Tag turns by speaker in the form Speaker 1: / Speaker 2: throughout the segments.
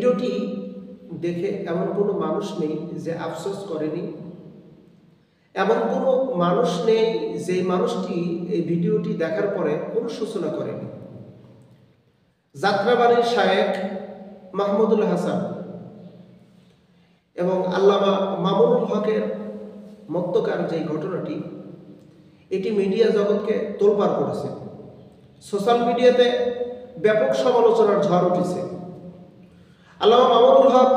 Speaker 1: ভিডিওটি দেখে এমন কোনো মানুষ নেই যে আফসোস করেনি, এমন কোনো মানুষ নেই যে মানুষটি এই ভিডিওটি দেখার পরে কোনো সূচনা করেনি। যাত্রাবাড়ির শায়েখ মাহমুদুল হাসান এবং আল্লামা মামুনুল হকের মধ্যকার যে ঘটনাটি, এটি মিডিয়া জগৎকে তোলপাড় করেছে। সোশ্যাল মিডিয়াতে ব্যাপক সমালোচনার ঝড় উঠেছে। আল্লামা মামুনুল হক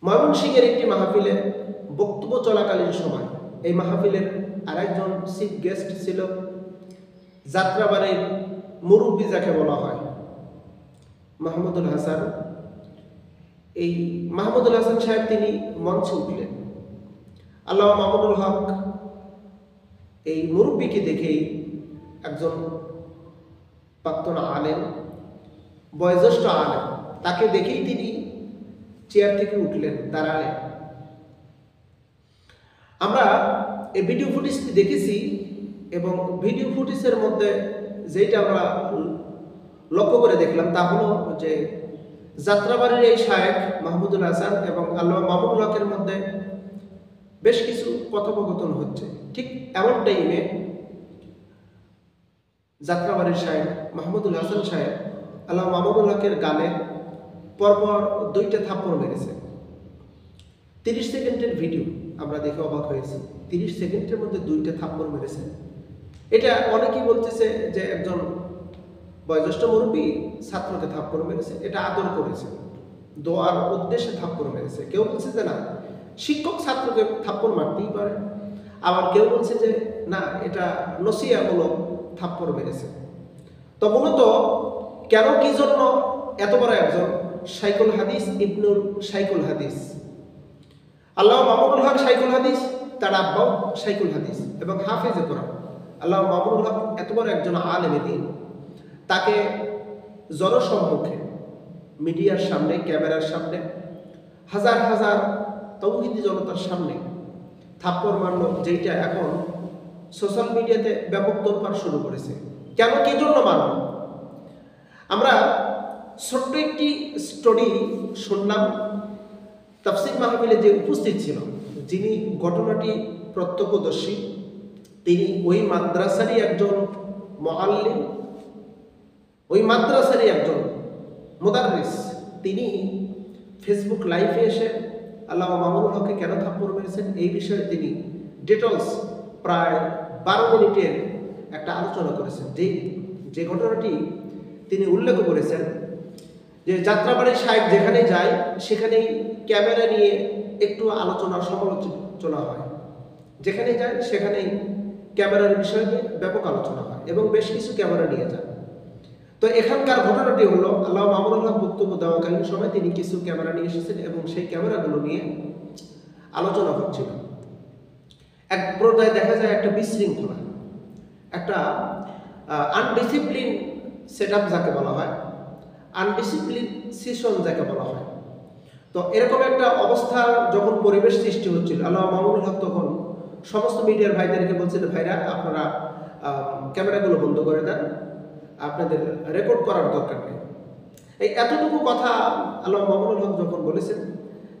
Speaker 1: ময়মনসিংহের একটি মাহফিলে বক্তব্য চলাকালীন সময় এই মাহফিলের আরেকজন চিফ গেস্ট ছিল যাত্রাবাড়ির মুরব্বী যাকে বলা হয় মাহমুদুল হাসান। এই মাহমুদুল হাসান সাহেব তিনি মঞ্চে উঠলেন। আল্লামা মামুনুল হক এই মুরব্বীকে দেখেই, একজন প্রাক্তন আলেম, বয়োজ্যেষ্ঠ আলেম, তাকে দেখেই তিনি চেয়ার থেকে উঠলেন, দাঁড়ালেন। আমরা এই ভিডিও ফুটেজটি দেখেছি এবং ভিডিও ফুটেজের মধ্যে যেটা আমরা লক্ষ্য করে দেখলাম তা হলো যে যাত্রাবাড়ির এই শায়েখ মাহমুদুল হাসান এবং আল্লামা মামুনুল হকের মধ্যে বেশ কিছু কথোপকথন হচ্ছে। ঠিক এমন টাইমে যাত্রাবাড়ির শায়েখ মাহমুদুল হাসান সাহেব আল্লামা মামুনুল হকের গানে পরপর 2টা থাপ্পড় মেরেছে। 30 সেকেন্ডের ভিডিও, আমরা দেখে অবাক হয়েছি। 30 সেকেন্ডের মধ্যে 2টা থাপ্পড় মেরেছে। এটা অনেকেই বলতেছে যে একজন বয়োজ্যেষ্ঠ মুরব্বী ছাত্রকে থাপ্পড় মেরেছে, এটা আদর করেছে, দোয়ার উদ্দেশ্যে থাপ্পড় মেরেছে। কেউ বলছে যে না, শিক্ষক ছাত্রকে থাপ্পড় মারতেই পারে। আবার কেউ বলছে যে না, এটা নসিহামূলক থাপ্পড় মেরেছে। তো মূলত কেন, কি জন্য এত বড় একজন শাইখুল হাদিস, ইবনুল শাইখুল হাদিস, আল্লামা মামুনুল হক শাইখুল হাদিস, তার আব্বাও শাইখুল হাদিস এবং হাফেজে কোরআন, আল্লামা মামুনুল হক এত বড় একজন আলেমে দ্বীন, তাকে জনসম্মুখে, মিডিয়ার সামনে, ক্যামেরার সামনে, হাজার হাজার তৌহিদি জনতার সামনে থাপ্পড় মারল, যেটা এখন সোশ্যাল মিডিয়াতে ব্যাপক তোলপাড় শুরু করেছে। কেন, কি জন্য মারল? আমরা ছোট্ট একটি স্টোরি শুনলাম। তাফসীর মাহফিলে যে উপস্থিত ছিল, যিনি ঘটনাটি প্রত্যক্ষদর্শী, তিনি ওই মাদ্রাসারই একজন মুআল্লিম, ওই মাদ্রাসারই একজন মুদাররিস। তিনি ফেসবুক লাইভে এসে আল্লামা মামুনুল হককে কেন থাপ্পড় মেরেছেন এই বিষয়ে তিনি ডিটেলস প্রায় 12 মিনিটের একটা আলোচনা করেছেন। যে ঘটনাটি তিনি উল্লেখ করেছেন যে যাত্রাবাড়ির শায়েখ যেখানে যায় সেখানেই ক্যামেরা নিয়ে একটু আলোচনা সমালোচনা হয়, যেখানে যায় সেখানেই ক্যামেরার বিষয় নিয়ে ব্যাপক আলোচনা হয় এবং বেশ কিছু ক্যামেরা নিয়ে যায়। তো এখানকার ঘটনাটি হলো আল্লামা মামুনুল হক বক্তব্য দেওয়াকালীন সময় তিনি কিছু ক্যামেরা নিয়ে এসেছেন এবং সেই ক্যামেরাগুলো নিয়ে আলোচনা হচ্ছিল। এক পর্যায়ে দেখা যায় একটা বিশৃঙ্খলা, একটা আনডিসিপ্লিন সেটআপ যাকে বলা হয়, আনডিসিপ্লিন সেশন যাকে বলা হয়। তো এরকম একটা অবস্থা যখন পরিবেশ সৃষ্টি হচ্ছিল, আল্লামা মামুনুল হক তখন সমস্ত মিডিয়ার ভাইদেরকে বলছিল, ভাইরা আপনারা ক্যামেরাগুলো বন্ধ করে দেন, আপনাদের রেকর্ড করার দরকার নেই। এই এতটুকু কথা আল্লামা মামুনুল হক যখন বলেছেন,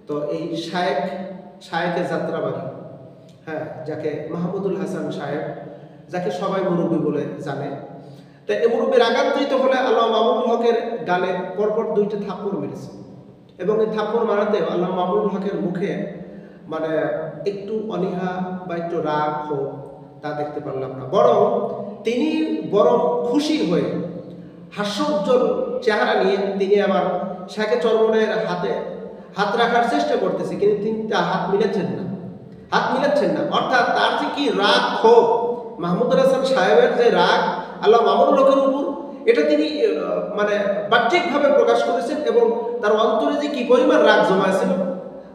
Speaker 1: তো এই শায়েখের যাত্রাবাড়ি, হ্যাঁ, যাকে মাহমুদুল হাসান সাহেব, যাকে সবাই মুরব্বী বলে জানে, তো এই মুরব্বীর আঘাতকৃত হলে আল্লামা মামুনুল হকের গালে পরপর 2টা থাপ্পড় মেরেছে এবং এই থাপ্পড় মারাতে আল্লামা মামুনুল হকের মুখে মানে একটু অনীহা বা একটু রাগ হোক তা দেখতে পারলাম না, বরং তিনি খুশি হয়ে হাস্যোজ্জ্বল চেহারা নিয়ে তিনি আবার শায়েখে চরমনের হাতে হাত রাখার চেষ্টা করতেছে, কিন্তু তিনি হাত মিলাচ্ছেন না। অর্থাৎ তার যে কি রাগ ক্ষোভ, মাহমুদুল হাসান সাহেবের যে রাগ আল্লামা মামুনুল হকের উপর, এটা তিনি মানে বাহ্যিকভাবে প্রকাশ করেছেন এবং তার অন্তরে যে কি পরিমাণ রাগ জমা ছিল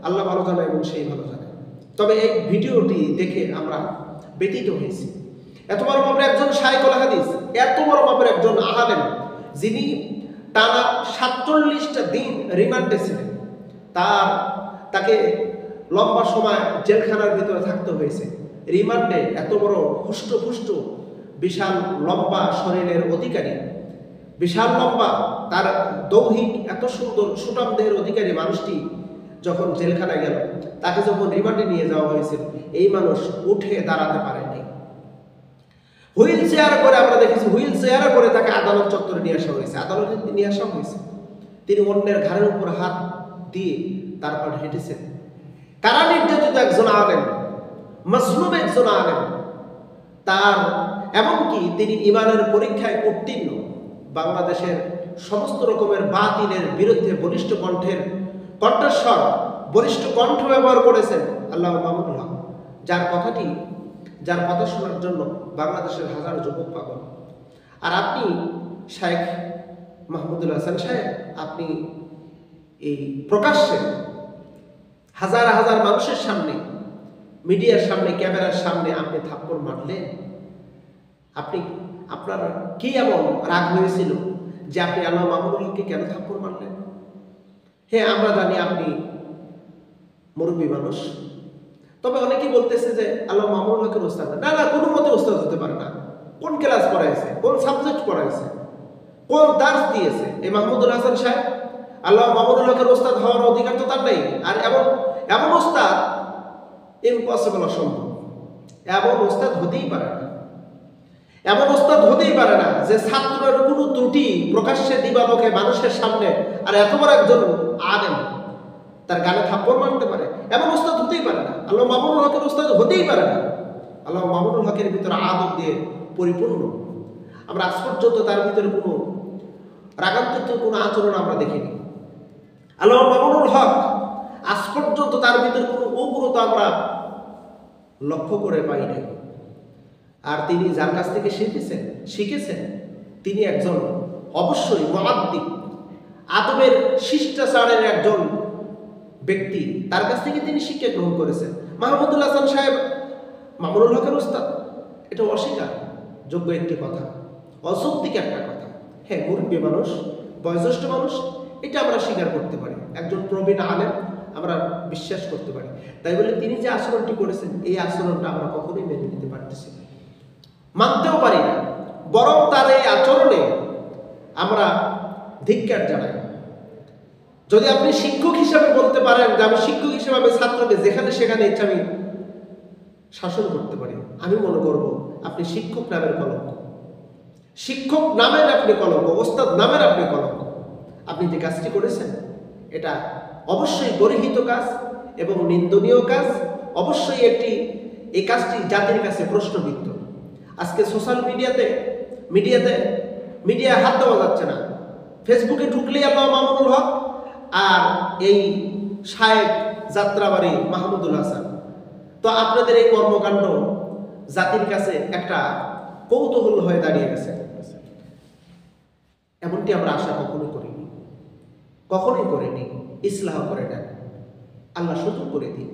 Speaker 1: আল্লাহ ভালো জানে এবং সেই ভালো জানে। তবে এই ভিডিওটি দেখে আমরা ব্যথিত হয়েছি। এত বড় মাপের একজন শাইখুল হাদিস, এত বড় মাপের একজন আলেম, যিনি টানা 47টা দিন রিমান্ডে ছিলেন, তাকে লম্বা সময় জেলখানার ভিতরে থাকতে হয়েছে। রিমান্ডে এত বড় হুষ্টপুষ্ট বিশাল লম্বা শরীরের অধিকারী বিশাল লম্বা, তার দৌহিক এত সুন্দর সুঠাম দেহের অধিকারী মানুষটি যখন জেলখানায় গেল, তাকে যখন রিমান্ডে নিয়ে যাওয়া হয়েছিল, এই মানুষ উঠে দাঁড়াতে পারেনি। হুইল চেয়ার করে, আমরা দেখেছি হুইল চেয়ারে করে তাকে আদালত চত্বরে নিয়ে আসা হয়েছে, আদালতে নিয়ে আসা হয়েছে। তিনি অন্যের ঘাড়ের উপর হাত দিয়ে তারপর হেঁটেছেন। কারা নির্যাতিত একজন আলেম, মাসলুম একজন আলেম, তার এমনকি তিনি ইমানের পরীক্ষায় উত্তীর্ণ, বাংলাদেশের সমস্ত রকমের বাতিলের বিরুদ্ধে বলিষ্ঠ কণ্ঠস্বর, বলিষ্ঠ কণ্ঠ ব্যবহার করেছেন আল্লামা মামুনুল হক, যার কথা শোনার জন্য বাংলাদেশের হাজার যুবক পাগল। আর আপনি শায়েখ মাহমুদুল হাসান সাহেব, আপনি এই প্রকাশ্যে হাজার হাজার মানুষের সামনে, মিডিয়ার সামনে, ক্যামেরার সামনে আপনি থাপ্পড় মারলেন। আপনার কি এমন রাগ হয়েছিল যে আপনি আল্লামা মামুনুল হককে কেন থাপ্পড় মারলেন? হ্যাঁ, আমরা জানি আপনি মুরব্বী মানুষ, তবে অনেকেই বলতেছে যে আল্লামা মামুনুল হকের ওস্তাদ না, কোনো মতে ওস্তাদ হতে পারে না। কোন ক্লাস পড়াইছে, কোন সাবজেক্ট পড়াইছে, কোন দার্স দিয়েছে এই মাহমুদুল হাসান সাহেব? আল্লামা মামুনুল হকের ওস্তাদ হওয়ার অধিকার তো তার নেই। আর এমন ওস্তাদ ইম্পসিবল, অসম্ভব। এমন ওস্তাদ হতেই পারে না, এমন ওস্তাদ হতেই পারে না যে ছাত্রের কোনো ত্রুটি প্রকাশ্যে দিবালোকে মানুষের সামনে, আর এত বড় একজন আলেম তার গানে থাপ্পড় মারতে পারে, এমন ওস্তাদ হতেই পারে না। আল্লামা মামুনুল হকের ওস্তাদ হতেই পারে না। আল্লামা মামুনুল হকের ভিতরে আদব দিয়ে পরিপূর্ণ। আমরা আজ পর্যন্ত তার ভিতরে কোনো রাগান্বিত কোনো আচরণ আমরা দেখিনি। আল্লামা মামুনুল হক আজ পর্যন্ত তার ভিতরে কোনো উগ্রতা আমরা লক্ষ্য করে পাই নাই। আর তিনি যার কাছ থেকে শিখেছেন তিনি একজন অবশ্যই মুআদ্দিব, আদবের শিষ্টাচারের একজন ব্যক্তি। তার কাছ থেকে তিনি শিক্ষা গ্রহণ করেছেন। মাহমুদুল হাসান সাহেব মামুনুল হকের ওস্তাদ, এটা অস্বীকার যোগ্য একটি কথা, অযৌক্তিক একটা কথা। হ্যাঁ, মুরব্বী মানুষ, বয়োজ্যেষ্ঠ মানুষ, এটা আমরা স্বীকার করতে পারি। একজন প্রবীণ আলেম আমরা বিশ্বাস করতে পারি। তাই বলে তিনি যে আচরণটি করেছেন, এই আচরণটা আমরা কখনোই মেনে নিতে পারতেছি না, মানতেও পারি না। বরং তার এই আচরণে আমরা ধিক্কার জানাই। যদি আপনি শিক্ষক হিসাবে বলতে পারেন যে আমি শিক্ষক হিসেবে আমি ছাত্রকে যেখানে সেখানে ইচ্ছা আমি শাসন করতে পারি, আমি মনে করব আপনি শিক্ষক নামের কলঙ্ক, শিক্ষক নামের আপনি কলঙ্ক, ওস্তাদ নামের আপনি কলঙ্ক। আপনি যে কাজটি করেছেন এটা অবশ্যই গর্হিত কাজ এবং নিন্দনীয় কাজ। অবশ্যই এই কাজটি জাতির কাছে প্রশ্নবিদ্ধ। আজকে সোশ্যাল মিডিয়ায় হাত দেওয়া যাচ্ছে না। ফেসবুকে ঢুকলেই আল্লামা মামুনুল হক আর এই শায়েখ যাত্রাবাড়ি মাহমুদুল হাসান। তো আপনাদের এই কর্মকাণ্ড জাতির কাছে একটা কৌতূহল হয়ে দাঁড়িয়ে গেছে। এমনটি আমরা আশা কখনোই করিনি। ইসলাহ করে নেন, আল্লাহ সুযোগ করে দিন।